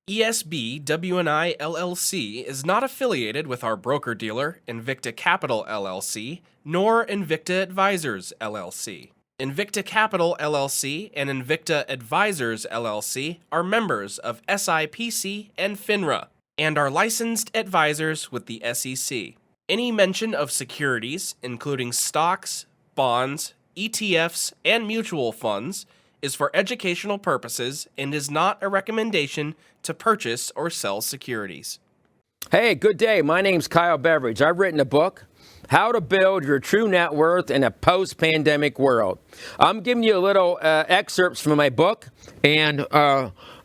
ESB WNI LLC is not affiliated with our broker-dealer, Invicta Capital LLC, nor Invicta Advisors LLC. Invicta Capital LLC and Invicta Advisors LLC are members of SIPC and FINRA and are licensed advisors with the SEC. Any mention of securities, including stocks, bonds, ETFs, and mutual funds, is for educational purposes and is not a recommendation to purchase or sell securities. Hey, good day. My name's Kyle Beveridge. I've written a book, How to Build Your True Net Worth in a Post-Pandemic World. I'm giving you a little excerpts from my book, and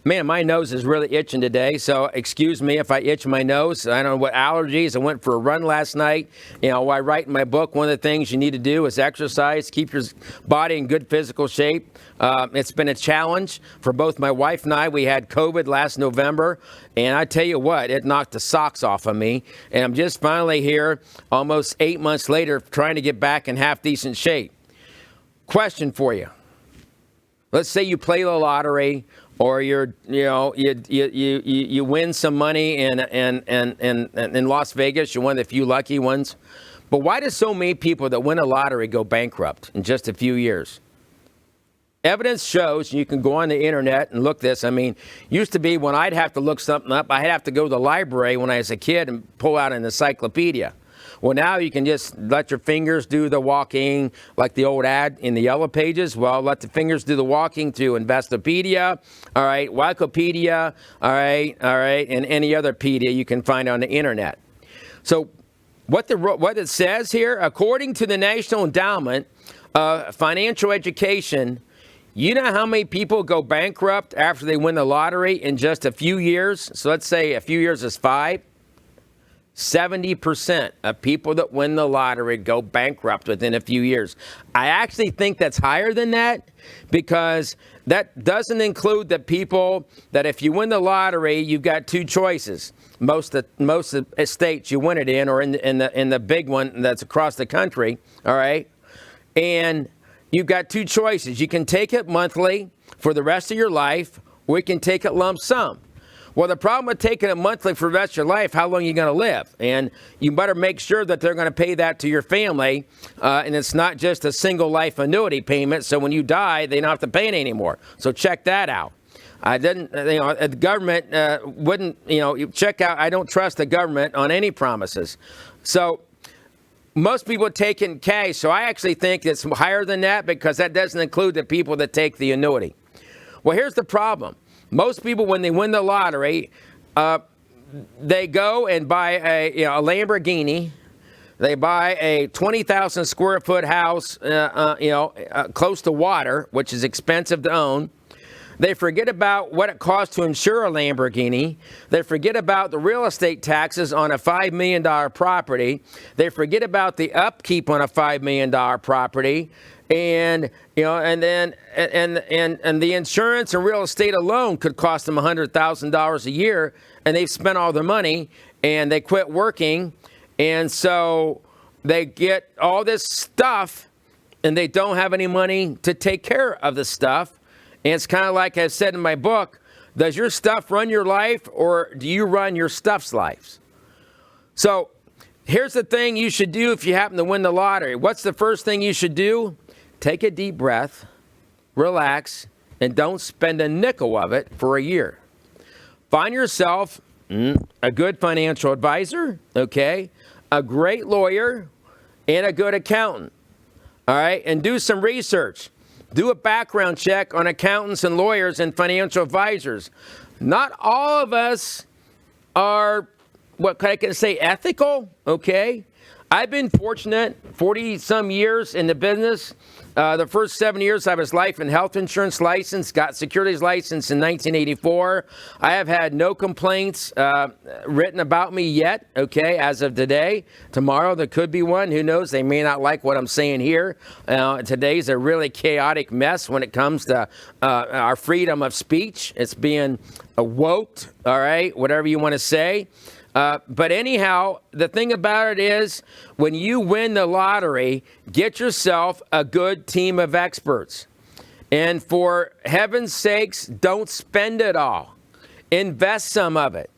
man, my nose is really itching today, so excuse me if I itch my nose. I don't know what allergies. I went for a run last night. You know, while I write in my book, one of the things you need to do is exercise, keep your body in good physical shape. It's been a challenge for both my wife and I. We had COVID last November, and I tell you what, it knocked the socks off of me. And I'm just finally here, almost 8 months later, trying to get back in half-decent shape. Question for you. Let's say you play the lottery, or you win some money in Las Vegas. You're one of the few lucky ones. But why do so many people that win a lottery go bankrupt in just a few years? Evidence shows, and you can go on the internet and look this. I mean, used to be when I'd have to look something up, I'd have to go to the library when I was a kid and pull out an encyclopedia. Well, now you can just let your fingers do the walking, like the old ad in the Yellow Pages. Well, let the fingers do the walking through Investopedia, all right, Wikipedia, all right, and any other pedia you can find on the internet. So what it says here, according to the National Endowment of Financial Education, you know how many people go bankrupt after they win the lottery in just a few years? So let's say a few years is 5. 70% of people that win the lottery go bankrupt within a few years. I actually think that's higher than that, because that doesn't include the people that if you win the lottery, you've got two choices. Most of the states you win it in, or in the big one that's across the country, all right? And you've got two choices. You can take it monthly for the rest of your life, or you can take it lump sum. Well, the problem with taking it monthly for the rest of your life, how long are you going to live? And you better make sure that they're going to pay that to your family, and it's not just a single life annuity payment, so when you die, they don't have to pay it anymore. So check that out. The government wouldn't, check out, I don't trust the government on any promises. So most people take it in cash, so I actually think it's higher than that, because that doesn't include the people that take the annuity. Well, here's the problem. Most people, when they win the lottery, they go and buy a Lamborghini. They buy a 20,000 square foot house, close to water, which is expensive to own. They forget about what it costs to insure a Lamborghini. They forget about the real estate taxes on a $5 million property. They forget about the upkeep on a $5 million property. And the insurance and real estate alone could cost them $100,000 a year, and they've spent all their money, and they quit working, and so they get all this stuff, and they don't have any money to take care of the stuff. And it's kind of like I said in my book: does your stuff run your life, or do you run your stuff's lives? So here's the thing you should do if you happen to win the lottery. What's the first thing you should do? Take a deep breath, relax, and don't spend a nickel of it for a year. Find yourself a good financial advisor, okay, a great lawyer, and a good accountant, all right, and do some research. Do a background check on accountants and lawyers and financial advisors. Not all of us are, what I can say, ethical, okay? I've been fortunate, 40-some years in the business. The first 7 years I was life and health insurance licensed, got securities license in 1984. I have had no complaints written about me yet, okay, as of today. Tomorrow there could be one. Who knows? They may not like what I'm saying here. Today's a really chaotic mess when it comes to our freedom of speech. It's being woke, all right, whatever you want to say. But anyhow, the thing about it is, when you win the lottery, get yourself a good team of experts. And for heaven's sakes, don't spend it all. invest some of it.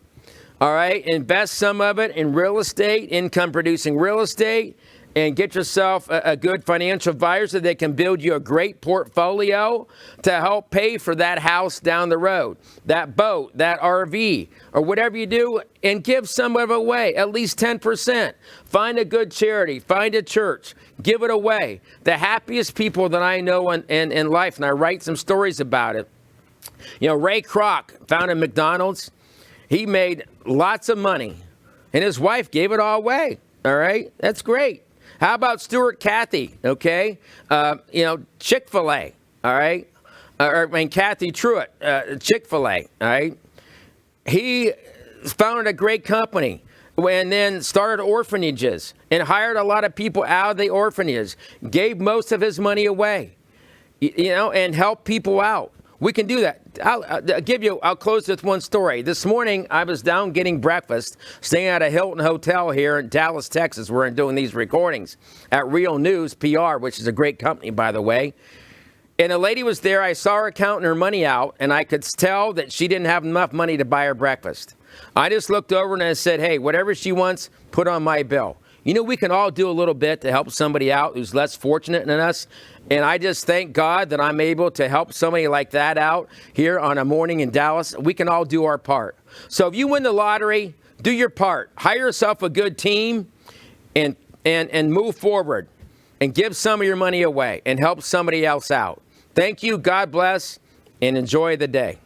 All right, invest some of it in real estate, income-producing real estate, and get yourself a good financial advisor that can build you a great portfolio to help pay for that house down the road, that boat, that RV, or whatever you do, and give some of it away, at least 10%. Find a good charity, find a church, give it away. The happiest people that I know in life, and I write some stories about it. You know, Ray Kroc founded McDonald's. He made lots of money, and his wife gave it all away. All right, that's great. How about Stuart Cathy? Okay, Chick-fil-A. All right, Cathy Truitt, Chick-fil-A. All right, he founded a great company and then started orphanages and hired a lot of people out of the orphanages. Gave most of his money away, and helped people out. We can do that. I'll close with one story. This morning, I was down getting breakfast, staying at a Hilton Hotel here in Dallas, Texas, where I'm doing these recordings at Real News PR, which is a great company, by the way. And a lady was there. I saw her counting her money out, and I could tell that she didn't have enough money to buy her breakfast. I just looked over and I said, hey, whatever she wants, put on my bill. We can all do a little bit to help somebody out who's less fortunate than us. And I just thank God that I'm able to help somebody like that out here on a morning in Dallas. We can all do our part. So if you win the lottery, do your part. Hire yourself a good team and move forward and give some of your money away and help somebody else out. Thank you. God bless and enjoy the day.